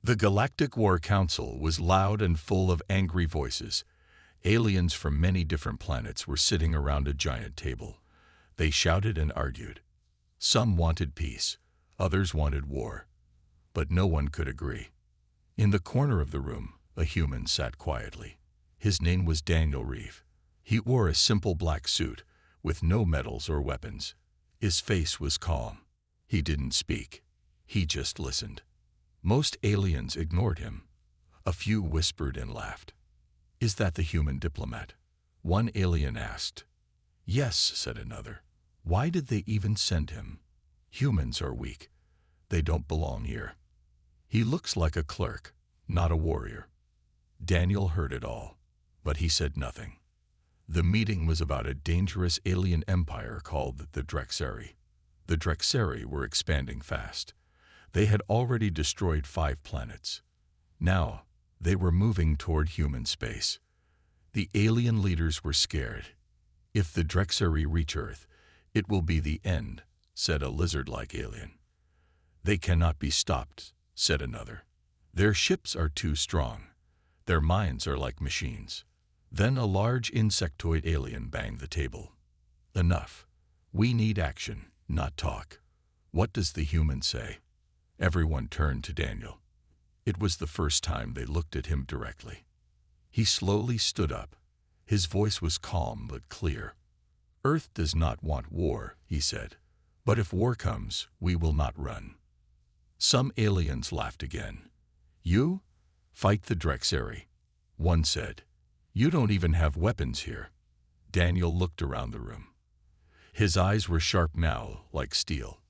The Galactic War Council was loud and full of angry voices. Aliens from many different planets were sitting around a giant table. They shouted and argued. Some wanted peace, others wanted war. But no one could agree. In the corner of the room, a human sat quietly. His name was Daniel Reeve. He wore a simple black suit, with no medals or weapons. His face was calm. He didn't speak. He just listened. Most aliens ignored him. A few whispered and laughed. "Is that the human diplomat?" one alien asked. "Yes," said another. "Why did they even send him? Humans are weak. They don't belong here. He looks like a clerk, not a warrior." Daniel heard it all, but he said nothing. The meeting was about a dangerous alien empire called the Drexari. The Drexari were expanding fast. They had already destroyed 5 planets. Now, they were moving toward human space. The alien leaders were scared. "If the Drexari reach Earth, it will be the end," said a lizard-like alien. "They cannot be stopped," said another. "Their ships are too strong. Their minds are like machines." Then a large insectoid alien banged the table. "Enough. We need action, not talk. What does the human say?" Everyone turned to Daniel. It was the first time they looked at him directly. He slowly stood up. His voice was calm but clear. "Earth does not want war," he said. "But if war comes, we will not run." Some aliens laughed again. "You? Fight the Drexari," one said. "You don't even have weapons here." Daniel looked around the room. His eyes were sharp now, like steel.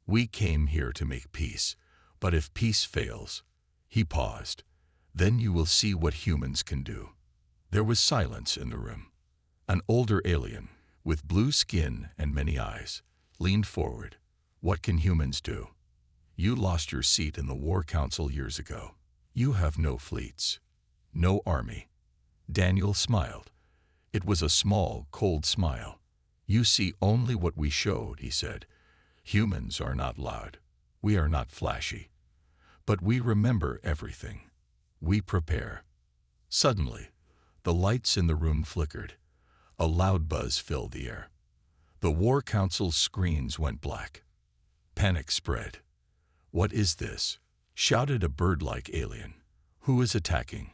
"We came here to make peace, but if peace fails—" He paused. "Then you will see what humans can do." There was silence in the room. An older alien, with blue skin and many eyes, leaned forward. "What can humans do? You lost your seat in the War Council years ago. You have no fleets, no army." Daniel smiled. It was a small, cold smile. "You see only what we showed," he said. "Humans are not loud. We are not flashy. But we remember everything. We prepare." Suddenly, the lights in the room flickered. A loud buzz filled the air. The War Council's screens went black. Panic spread. "What is this?" shouted a bird-like alien. "Who is attacking?"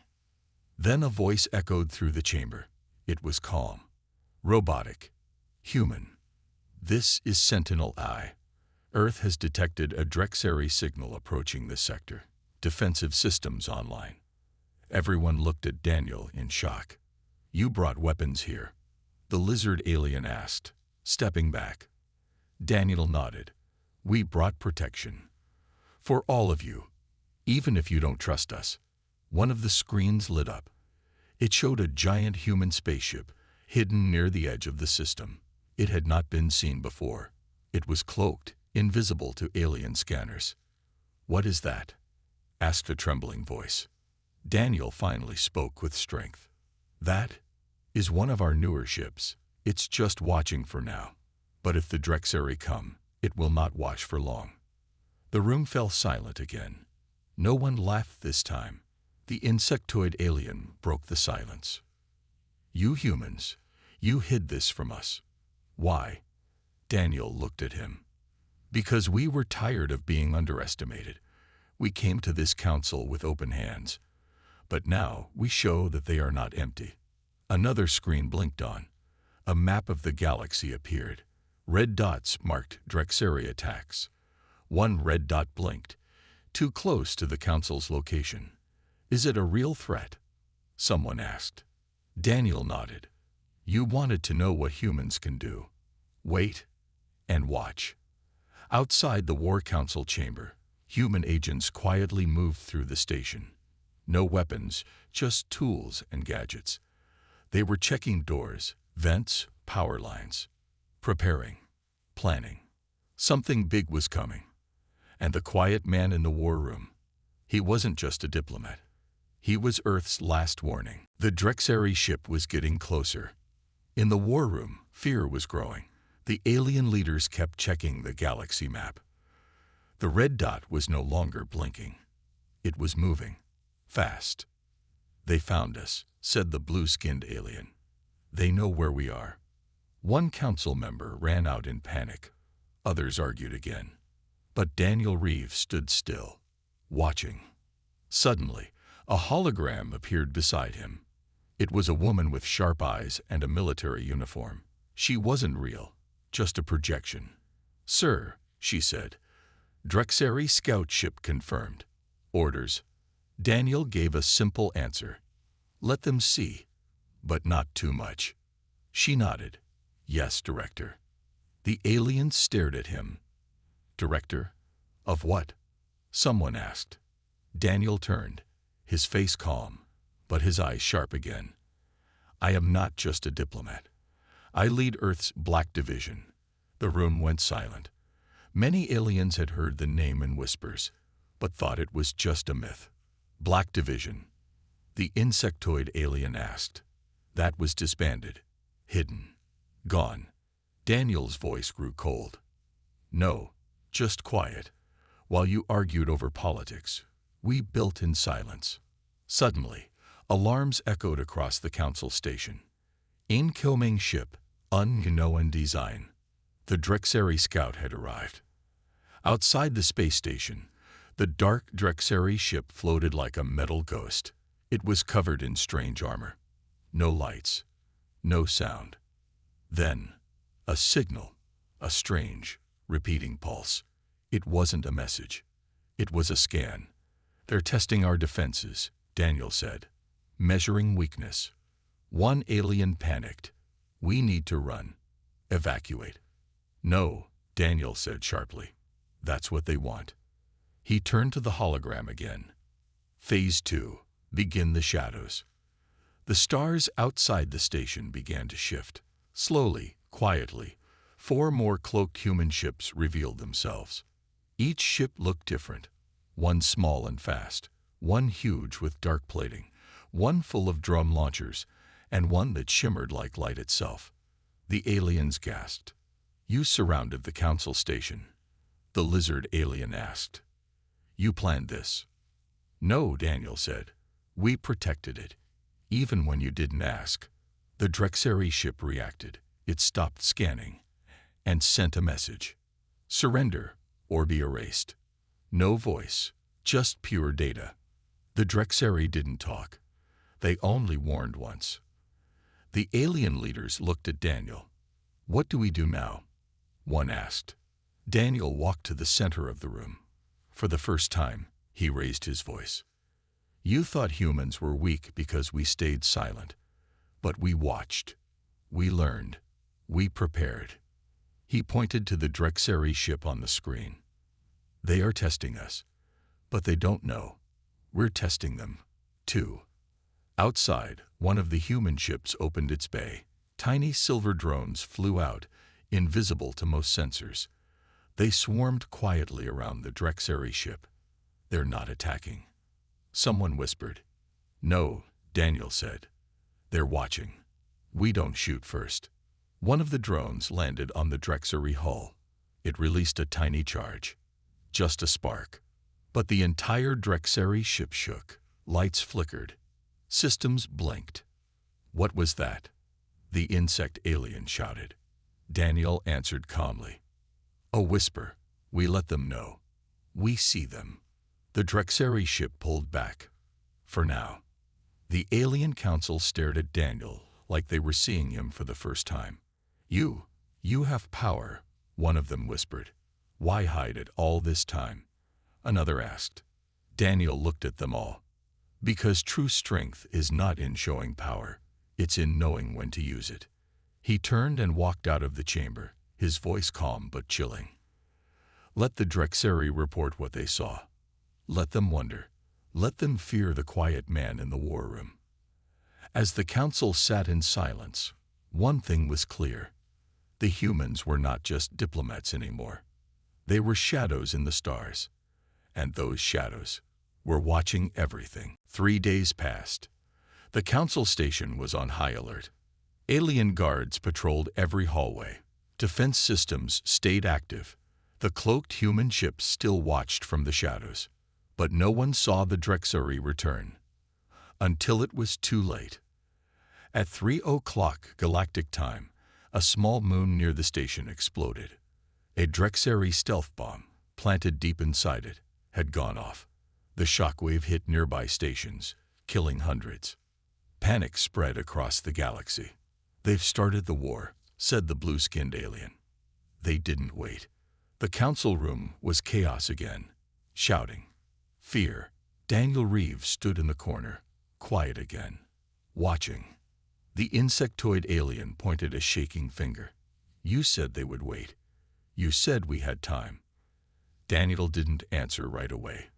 Then a voice echoed through the chamber. It was calm. "Robotic. Human. This is Sentinel-I. Earth has detected a Drexari signal approaching this sector. Defensive systems online." Everyone looked at Daniel in shock. "You brought weapons here?" the lizard alien asked, stepping back. Daniel nodded. "We brought protection. For all of you, even if you don't trust us." One of the screens lit up. It showed a giant human spaceship hidden near the edge of the system. It had not been seen before. It was cloaked, invisible to alien scanners. "What is that?" asked a trembling voice. Daniel finally spoke with strength. "That is one of our newer ships. It's just watching for now. But if the Drexari come, it will not watch for long." The room fell silent again. No one laughed this time. The insectoid alien broke the silence. "You humans, you hid this from us. Why?" Daniel looked at him. "Because we were tired of being underestimated. We came to this council with open hands. But now we show that they are not empty." Another screen blinked on. A map of the galaxy appeared. Red dots marked Drexari attacks. One red dot blinked, too close to the council's location. "Is it a real threat?" someone asked. Daniel nodded. "You wanted to know what humans can do. Wait and watch." Outside the War Council chamber, human agents quietly moved through the station. No weapons, just tools and gadgets. They were checking doors, vents, power lines. Preparing. Planning. Something big was coming. And the quiet man in the war room, he wasn't just a diplomat. He was Earth's last warning. The Drexari ship was getting closer. In the war room, fear was growing. The alien leaders kept checking the galaxy map. The red dot was no longer blinking. It was moving. Fast. "They found us," said the blue-skinned alien. "They know where we are." One council member ran out in panic. Others argued again. But Daniel Reeves stood still, watching. Suddenly, a hologram appeared beside him. It was a woman with sharp eyes and a military uniform. She wasn't real, just a projection. "Sir," she said, "Drexari scout ship confirmed. Orders." Daniel gave a simple answer. "Let them see, but not too much." She nodded. "Yes, Director." The alien stared at him. "Director? Of what?" someone asked. Daniel turned, his face calm, but his eyes sharp again. "I am not just a diplomat. I lead Earth's Black Division." The room went silent. Many aliens had heard the name in whispers, but thought it was just a myth. "Black Division?" the insectoid alien asked. "That was disbanded, hidden, gone." Daniel's voice grew cold. "No, just quiet. While you argued over politics, we built in silence." Suddenly, alarms echoed across the council station. "Incoming ship, unknown design." The Drexari scout had arrived. Outside the space station, the dark Drexari ship floated like a metal ghost. It was covered in strange armor. No lights, no sound. Then, a signal, a strange, repeating pulse. It wasn't a message. It was a scan. "They're testing our defenses," Daniel said. "Measuring weakness." One alien panicked. "We need to run. Evacuate." "No," Daniel said sharply. "That's what they want." He turned to the hologram again. Phase 2. Begin the shadows. The stars outside the station began to shift. Slowly, quietly, 4 more cloaked human ships revealed themselves. Each ship looked different. One small and fast, one huge with dark plating, one full of drum launchers, and one that shimmered like light itself. The aliens gasped. "You surrounded the council station," the lizard alien asked. "You planned this." "No," Daniel said. "We protected it, even when you didn't ask." The Drexari ship reacted. It stopped scanning and sent a message. "Surrender or be erased." No voice, just pure data. The Drexari didn't talk. They only warned once. The alien leaders looked at Daniel. "What do we do now?" one asked. Daniel walked to the center of the room. For the first time, he raised his voice. "You thought humans were weak because we stayed silent. But we watched. We learned. We prepared." He pointed to the Drexari ship on the screen. "They are testing us. But they don't know. We're testing them, too." Outside, one of the human ships opened its bay. Tiny silver drones flew out, invisible to most sensors. They swarmed quietly around the Drexari ship. "They're not attacking." Someone whispered. "No," Daniel said. "They're watching. We don't shoot first." One of the drones landed on the Drexari hull. It released a tiny charge. Just a spark. But the entire Drexari ship shook. Lights flickered. Systems blinked. "What was that?" the insect alien shouted. Daniel answered calmly. "A whisper. We let them know. We see them." The Drexari ship pulled back. For now. The alien council stared at Daniel like they were seeing him for the first time. You have power," one of them whispered. "Why hide it all this time?" Another asked. Daniel looked at them all. "Because true strength is not in showing power. It's in knowing when to use it." He turned and walked out of the chamber, his voice calm but chilling. "Let the Drexari report what they saw. Let them wonder. Let them fear the quiet man in the war room." As the council sat in silence, one thing was clear. The humans were not just diplomats anymore. They were shadows in the stars. And those shadows were watching everything. 3 days passed. The council station was on high alert. Alien guards patrolled every hallway. Defense systems stayed active. The cloaked human ships still watched from the shadows. But no one saw the Drexari return, until it was too late. At 3 o'clock galactic time, a small moon near the station exploded. A Drexari stealth bomb, planted deep inside it, had gone off. The shockwave hit nearby stations, killing hundreds. Panic spread across the galaxy. "They've started the war," said the blue-skinned alien. They didn't wait. The council room was chaos again. Shouting. Fear. Daniel Reeves stood in the corner, quiet again, watching. The insectoid alien pointed a shaking finger. "You said they would wait. You said we had time." Daniel didn't answer right away.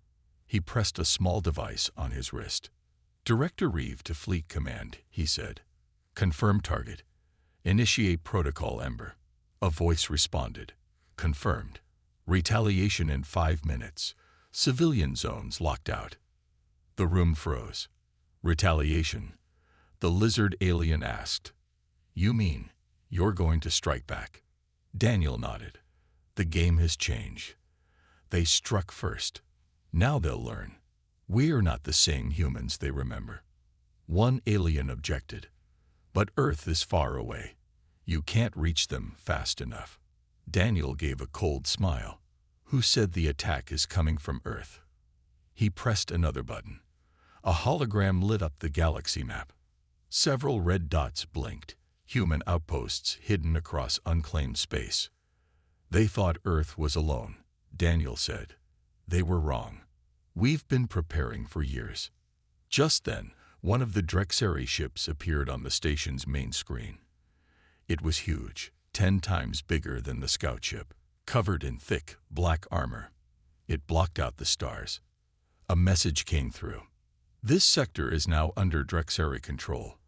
He pressed a small device on his wrist. "Director Reeve to Fleet Command," he said. "Confirm target. Initiate Protocol Ember." A voice responded. "Confirmed. Retaliation in 5 minutes. Civilian zones locked out." The room froze. "Retaliation?" the lizard alien asked. "You mean you're going to strike back?" Daniel nodded. "The game has changed. They struck first. Now they'll learn. We're not the same humans they remember." One alien objected. "But Earth is far away. You can't reach them fast enough." Daniel gave a cold smile. "Who said the attack is coming from Earth?" He pressed another button. A hologram lit up the galaxy map. Several red dots blinked, human outposts hidden across unclaimed space. "They thought Earth was alone," Daniel said. "They were wrong. We've been preparing for years." Just then, one of the Drexari ships appeared on the station's main screen. It was huge, 10 times bigger than the scout ship, covered in thick, black armor. It blocked out the stars. A message came through. "This sector is now under Drexari control.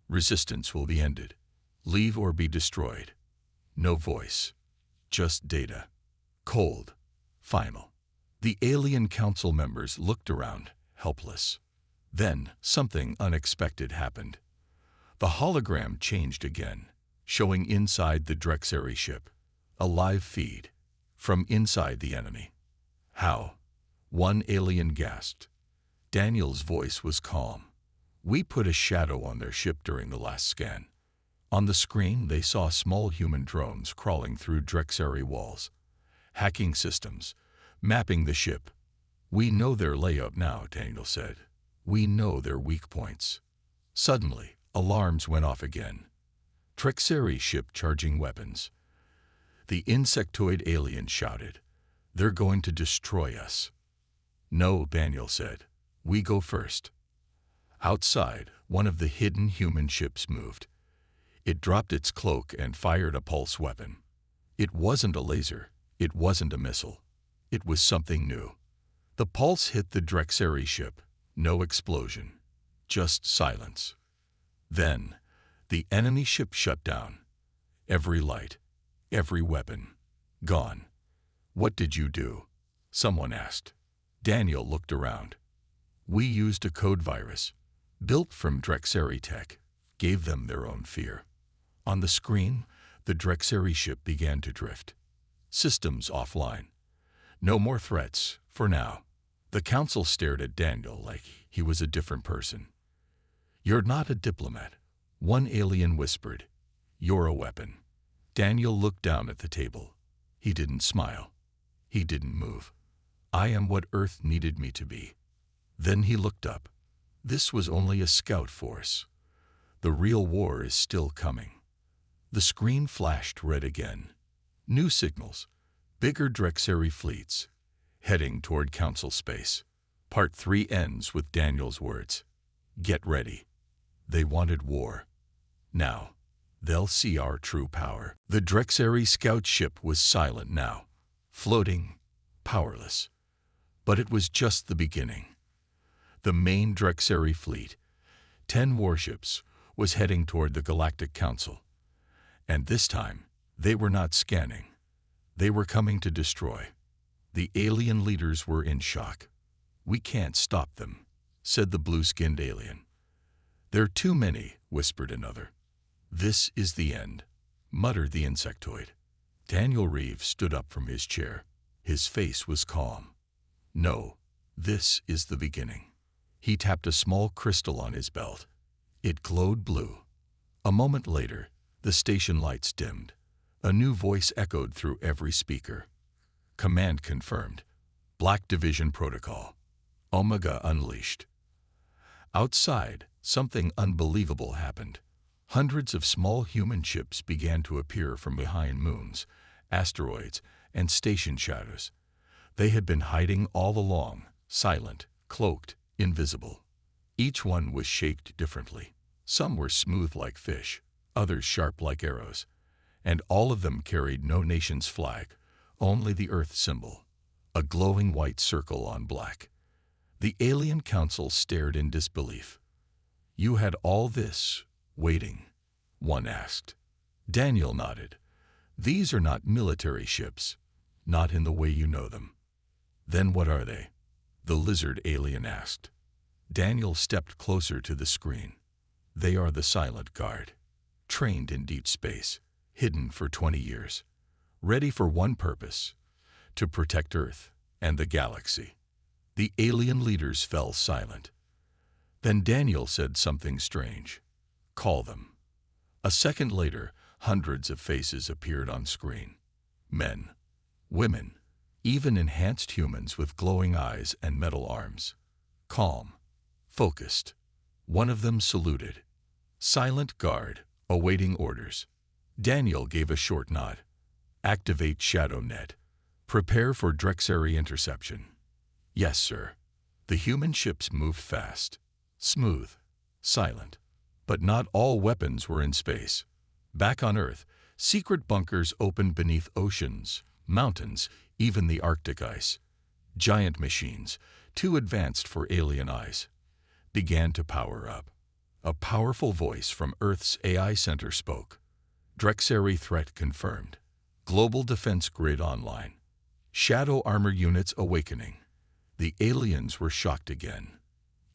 Resistance will be ended. Leave or be destroyed." No voice. Just data. Cold. Final. The alien council members looked around, helpless. Then, something unexpected happened. The hologram changed again, showing inside the Drexari ship. A live feed. From inside the enemy. "How?" one alien gasped. Daniel's voice was calm. "We put a shadow on their ship during the last scan." On the screen, they saw small human drones crawling through Drexari walls. Hacking systems. Mapping the ship. "We know their layout now," Daniel said. "We know their weak points." Suddenly, alarms went off again. Drexari ship charging weapons. The insectoid alien shouted. "They're going to destroy us." "No," Daniel said. "We go first." Outside, one of the hidden human ships moved. It dropped its cloak and fired a pulse weapon. It wasn't a laser. It wasn't a missile. It was something new. The pulse hit the Drexari ship. No explosion. Just silence. Then, the enemy ship shut down. Every light, every weapon, gone. "What did you do?" someone asked. Daniel looked around. "We used a code virus, built from Drexari tech, gave them their own fear." On the screen, the Drexari ship began to drift. Systems offline. No more threats, for now. The council stared at Daniel like he was a different person. "You're not a diplomat," one alien whispered. "You're a weapon." Daniel looked down at the table. He didn't smile. He didn't move. "I am what Earth needed me to be." Then he looked up. This was only a scout force. The real war is still coming. The screen flashed red again. New signals. Bigger Drexari fleets. Heading toward council space. Part 3 ends with Daniel's words. "Get ready." They wanted war. Now, they'll see our true power. The Drexari scout ship was silent now. Floating. Powerless. But it was just the beginning. The main Drexari fleet, 10 warships, was heading toward the Galactic Council. And this time, they were not scanning. They were coming to destroy. The alien leaders were in shock. "We can't stop them," said the blue-skinned alien. "There are too many," whispered another. "This is the end," muttered the insectoid. Daniel Reeves stood up from his chair. His face was calm. "No, This is the beginning. He tapped a small crystal on his belt. It glowed blue. A moment later, the station lights dimmed. A new voice echoed through every speaker. Command confirmed. Black Division Protocol. Omega unleashed. Outside, something unbelievable happened. Hundreds of small human ships began to appear from behind moons, asteroids, and station shadows. They had been hiding all along, silent, cloaked, invisible. Each one was shaped differently. Some were smooth like fish, others sharp like arrows, and all of them carried no nation's flag, only the Earth symbol, a glowing white circle on black. The alien council stared in disbelief. "You had all this, waiting?" one asked. Daniel nodded. "These are not military ships, not in the way you know them." "Then what are they?" the lizard alien asked. Daniel stepped closer to the screen. "They are the Silent Guard, trained in deep space, hidden for 20 years, ready for one purpose, to protect Earth and the galaxy." The alien leaders fell silent. Then Daniel said something strange. "Call them." A second later, hundreds of faces appeared on screen. Men, women, even enhanced humans with glowing eyes and metal arms. Calm, focused. One of them saluted. "Silent Guard, awaiting orders." Daniel gave a short nod. "Activate Shadow Net. Prepare for Drexari interception." "Yes, sir." The human ships moved fast, smooth, silent. But not all weapons were in space. Back on Earth, secret bunkers opened beneath oceans, mountains, even the Arctic ice. Giant machines, too advanced for alien eyes, began to power up. A powerful voice from Earth's AI center spoke. "Drexari threat confirmed. Global defense grid online. Shadow armor units awakening." The aliens were shocked again.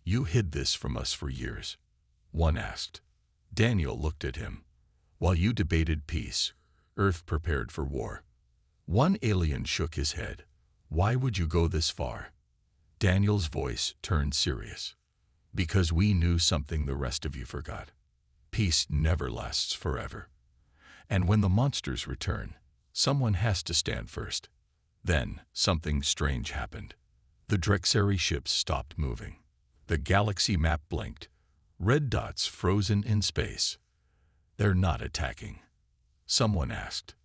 "You hid this from us for years," one asked. Daniel looked at him. "While you debated peace, Earth prepared for war." One alien shook his head. "Why would you go this far?" Daniel's voice turned serious. "Because we knew something the rest of you forgot. Peace never lasts forever. And when the monsters return, someone has to stand first." Then something strange happened. The Drexari ships stopped moving. The galaxy map blinked. Red dots frozen in space. "They're not attacking?" someone asked.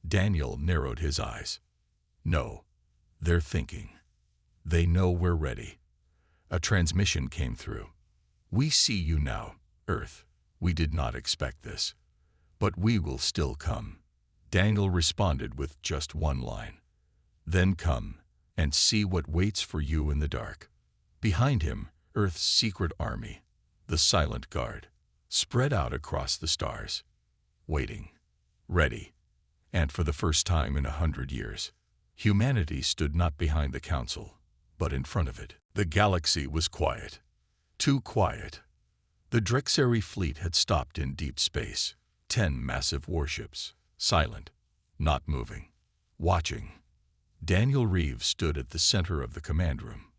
Daniel narrowed his eyes. "No, they're thinking. They know we're ready." A transmission came through. "We see you now, Earth. We did not expect this. But we will still come." Daniel responded with just one line. "Then come and see what waits for you in the dark." Behind him, Earth's secret army, the Silent Guard, spread out across the stars, waiting, ready. And for the first time in 100 years, humanity stood not behind the council, but in front of it. The galaxy was quiet. Too quiet. The Drexari fleet had stopped in deep space. 10 massive warships, silent, not moving, watching. Daniel Reeves stood at the center of the command room.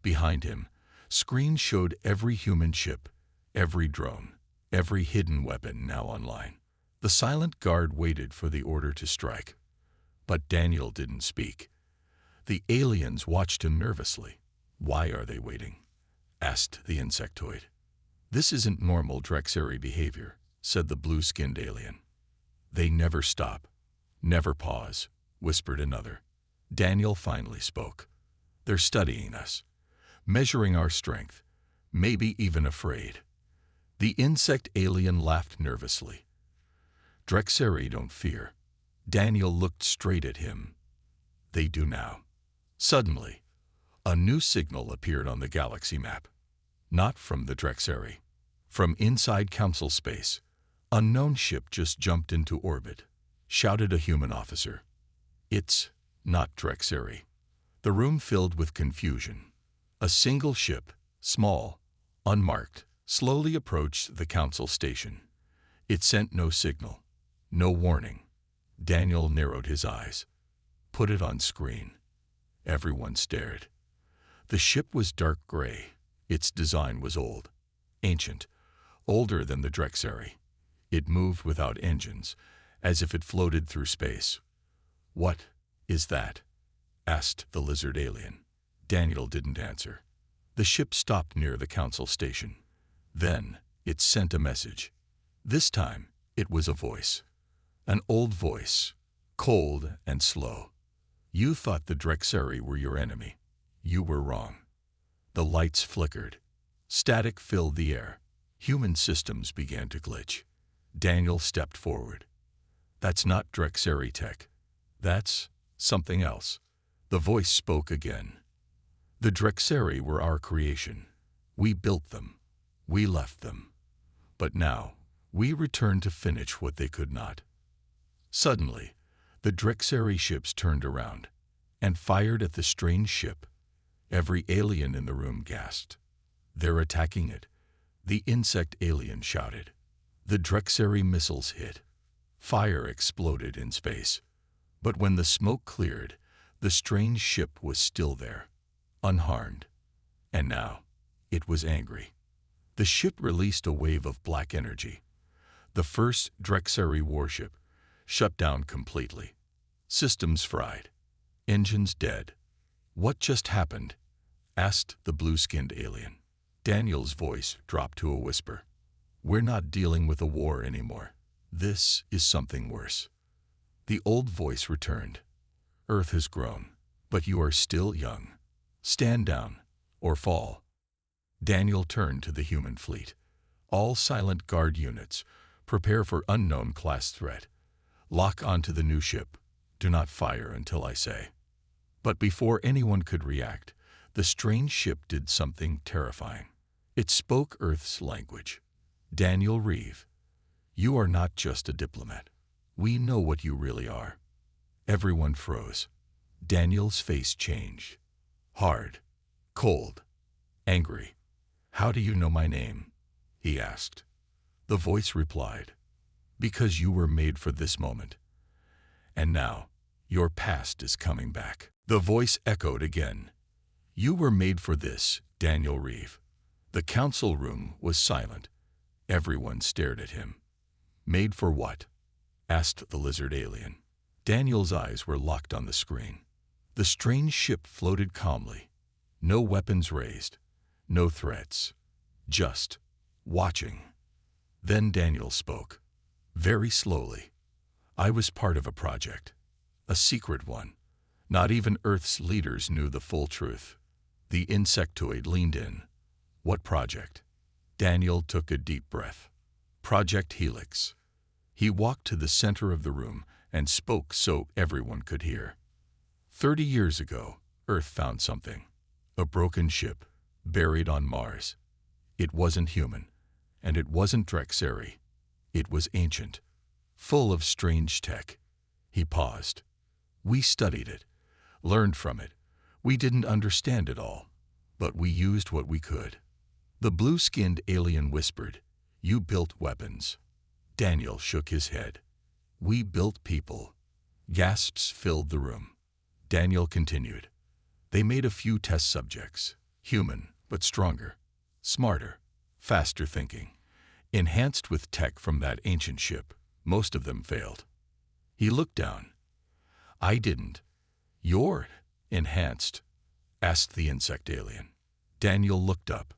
Behind him, screens showed every human ship, every drone, every hidden weapon now online. The Silent Guard waited for the order to strike. But Daniel didn't speak. The aliens watched him nervously. "Why are they waiting?" asked the insectoid. "This isn't normal Drexari behavior," said the blue-skinned alien. "They never stop, never pause," whispered another. Daniel finally spoke. "They're studying us, measuring our strength, maybe even afraid." The insect alien laughed nervously. "Drexari don't fear." Daniel looked straight at him. "They do now." Suddenly, a new signal appeared on the galaxy map. Not from the Drexari. From inside council space, "Unknown ship just jumped into orbit," shouted a human officer. "It's not Drexari." The room filled with confusion. A single ship, small, unmarked, slowly approached the council station. It sent no signal, no warning. Daniel narrowed his eyes. "Put it on screen." Everyone stared. The ship was dark gray. Its design was old, ancient, older than the Drexari. It moved without engines, as if it floated through space. "What is that?" asked the lizard alien. Daniel didn't answer. The ship stopped near the council station. Then it sent a message. This time it was a voice. An old voice, cold and slow. "You thought the Drexari were your enemy. You were wrong." The lights flickered. Static filled the air. Human systems began to glitch. Daniel stepped forward. "That's not Drexari tech. That's something else." The voice spoke again. "The Drexari were our creation. We built them. We left them. But now, we return to finish what they could not." Suddenly, the Drexari ships turned around and fired at the strange ship. Every alien in the room gasped. "They're attacking it," the insect alien shouted. The Drexari missiles hit. Fire exploded in space. But when the smoke cleared, the strange ship was still there, unharmed. And now, it was angry. The ship released a wave of black energy. The first Drexari warship shut down completely. Systems fried. Engines dead. "What just happened?" asked the blue-skinned alien. Daniel's voice dropped to a whisper. "We're not dealing with a war anymore. This is something worse." The old voice returned. "Earth has grown, but you are still young. Stand down or fall." Daniel turned to the human fleet. "All silent guard units, prepare for unknown class threat. Lock onto the new ship. Do not fire until I say." But before anyone could react, the strange ship did something terrifying. It spoke Earth's language. "Daniel Reeve, you are not just a diplomat. We know what you really are." Everyone froze. Daniel's face changed. Hard, cold, angry. "How do you know my name?" he asked. The voice replied, "Because you were made for this moment. And now, your past is coming back." The voice echoed again. "You were made for this, Daniel Reeve." The council room was silent. Everyone stared at him. "Made for what?" asked the lizard alien. Daniel's eyes were locked on the screen. The strange ship floated calmly. No weapons raised. No threats. Just watching. Then Daniel spoke. Very slowly. "I was part of a project. A secret one. Not even Earth's leaders knew the full truth." The insectoid leaned in. "What project?" Daniel took a deep breath. "Project Helix." He walked to the center of the room and spoke so everyone could hear. 30 years ago, Earth found something. A broken ship, buried on Mars. It wasn't human, and it wasn't Drexari. It was ancient, full of strange tech. He paused. "We studied it, learned from it. We didn't understand it all, but we used what we could." The blue-skinned alien whispered, "You built weapons." Daniel shook his head. "We built people." Gasps filled the room. Daniel continued. "They made a few test subjects, human, but stronger, smarter, faster thinking, enhanced with tech from that ancient ship. Most of them failed." He looked down. "I didn't." "You're enhanced?" asked the insect alien. Daniel looked up.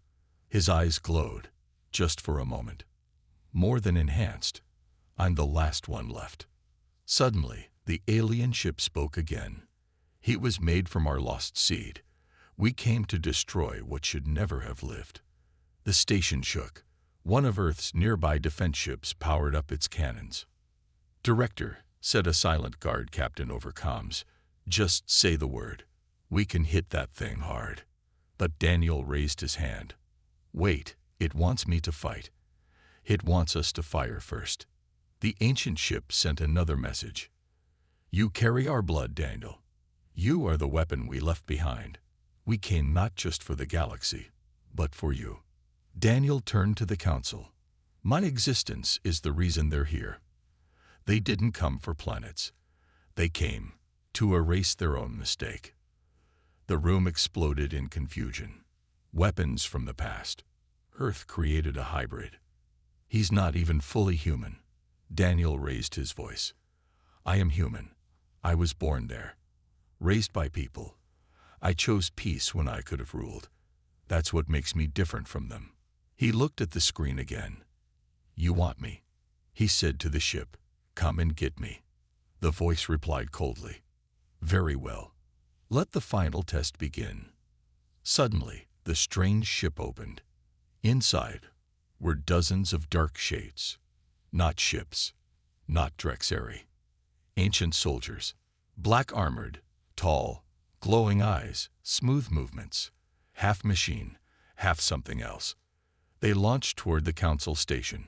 His eyes glowed, just for a moment. "More than enhanced. I'm the last one left." Suddenly, the alien ship spoke again. "He was made from our lost seed. We came to destroy what should never have lived." The station shook. One of Earth's nearby defense ships powered up its cannons. "Director," said a silent guard captain over comms, "just say the word. We can hit that thing hard." But Daniel raised his hand. "Wait, it wants me to fight. It wants us to fire first." The ancient ship sent another message. "You carry our blood, Daniel. You are the weapon we left behind. We came not just for the galaxy, but for you." Daniel turned to the council. "My existence is the reason they're here. They didn't come for planets. They came to erase their own mistake." The room exploded in confusion. Weapons from the past. Earth created a hybrid. He's not even fully human. Daniel raised his voice. I am human. I was born there. Raised by people. I chose peace when I could have ruled. That's what makes me different from them. He looked at the screen again. You want me? He said to the ship. Come and get me. The voice replied coldly. Very well. Let the final test begin. Suddenly, the strange ship opened. Inside were dozens of dark shades. Not ships. Not Drexari. Ancient soldiers. Black-armored, tall, glowing eyes, smooth movements. Half machine, half something else. They launched toward the council station.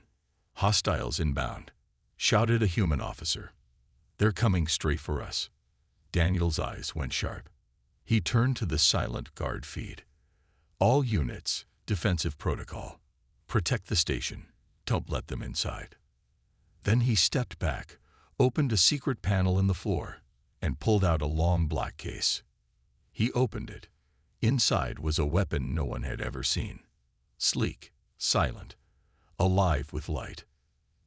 Hostiles inbound, shouted a human officer. They're coming straight for us. Daniel's eyes went sharp. He turned to the silent guard feed. All units, defensive protocol. Protect the station. Don't let them inside. Then he stepped back, opened a secret panel in the floor, and pulled out a long black case. He opened it. Inside was a weapon no one had ever seen. Sleek, silent, alive with light.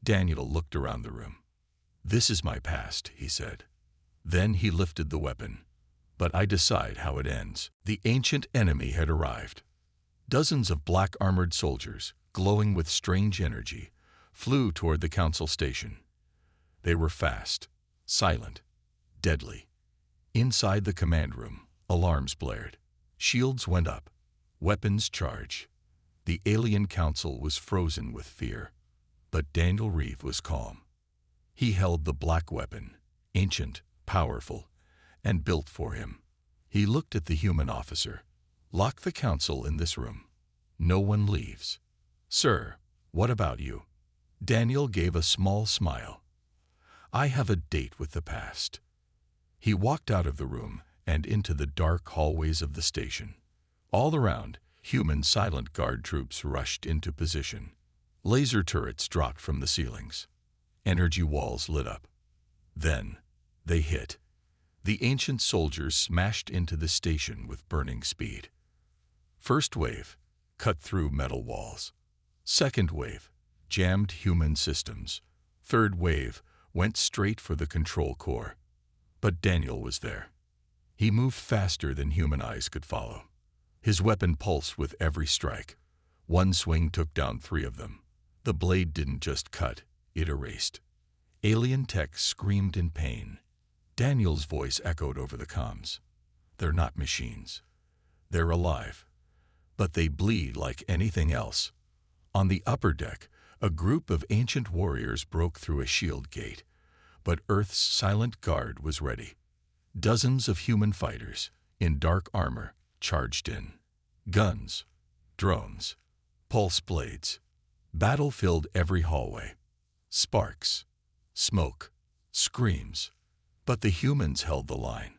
Daniel looked around the room. This is my past, he said. Then he lifted the weapon. But I decide how it ends. The ancient enemy had arrived. Dozens of black-armored soldiers, glowing with strange energy, flew toward the council station. They were fast, silent, deadly. Inside the command room, alarms blared. Shields went up. Weapons charged. The alien council was frozen with fear. But Daniel Reeve was calm. He held the black weapon, ancient, powerful, and built for him. He looked at the human officer. Lock the council in this room. No one leaves. Sir, what about you? Daniel gave a small smile. I have a date with the past. He walked out of the room and into the dark hallways of the station. All around, human silent guard troops rushed into position. Laser turrets dropped from the ceilings. Energy walls lit up. Then, they hit. The ancient soldiers smashed into the station with burning speed. First wave, cut through metal walls. Second wave, jammed human systems. Third wave, went straight for the control core. But Daniel was there. He moved faster than human eyes could follow. His weapon pulsed with every strike. One swing took down 3 of them. The blade didn't just cut, it erased. Alien tech screamed in pain. Daniel's voice echoed over the comms. They're not machines. They're alive. But they bleed like anything else. On the upper deck, a group of ancient warriors broke through a shield gate. But Earth's silent guard was ready. Dozens of human fighters, in dark armor, charged in. Guns, drones, pulse blades. Battle filled every hallway. Sparks, smoke, screams. But the humans held the line.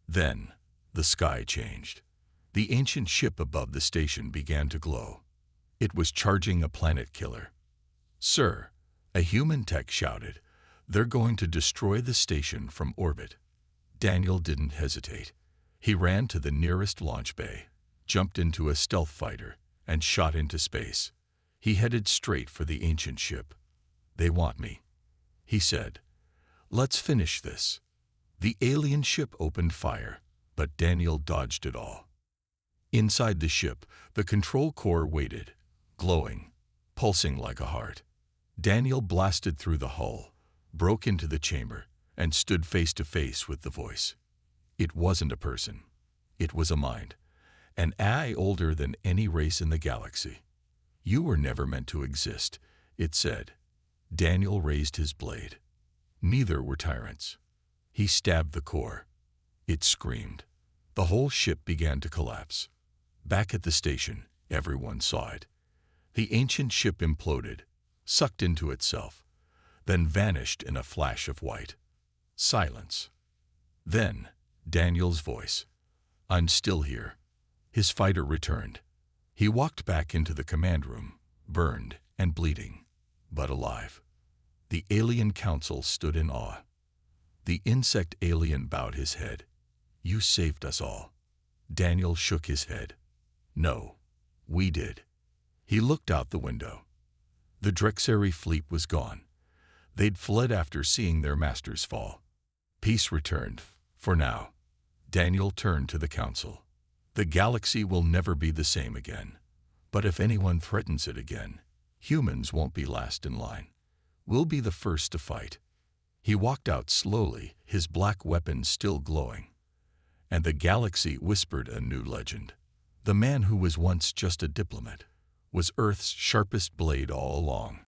Then, the sky changed. The ancient ship above the station began to glow. It was charging a planet killer. Sir, a human tech shouted, they're going to destroy the station from orbit. Daniel didn't hesitate. He ran to the nearest launch bay, jumped into a stealth fighter, and shot into space. He headed straight for the ancient ship. They want me, he said. Let's finish this. The alien ship opened fire, but Daniel dodged it all. Inside the ship, the control core waited, glowing, pulsing like a heart. Daniel blasted through the hull, broke into the chamber, and stood face to face with the voice. It wasn't a person. It was a mind. An AI older than any race in the galaxy. You were never meant to exist, it said. Daniel raised his blade. Neither were tyrants. He stabbed the core. It screamed. The whole ship began to collapse. Back at the station, everyone saw it. The ancient ship imploded, sucked into itself, then vanished in a flash of white. Silence. Then, Daniel's voice. I'm still here. His fighter returned. He walked back into the command room, burned and bleeding, but alive. The alien council stood in awe. The insect alien bowed his head. You saved us all. Daniel shook his head. No, we did. He looked out the window. The Drexari fleet was gone. They'd fled after seeing their masters fall. Peace returned, for now. Daniel turned to the council. The galaxy will never be the same again. But if anyone threatens it again, humans won't be last in line. We'll be the first to fight. He walked out slowly, his black weapon still glowing. And the galaxy whispered a new legend. The man who was once just a diplomat was Earth's sharpest blade all along.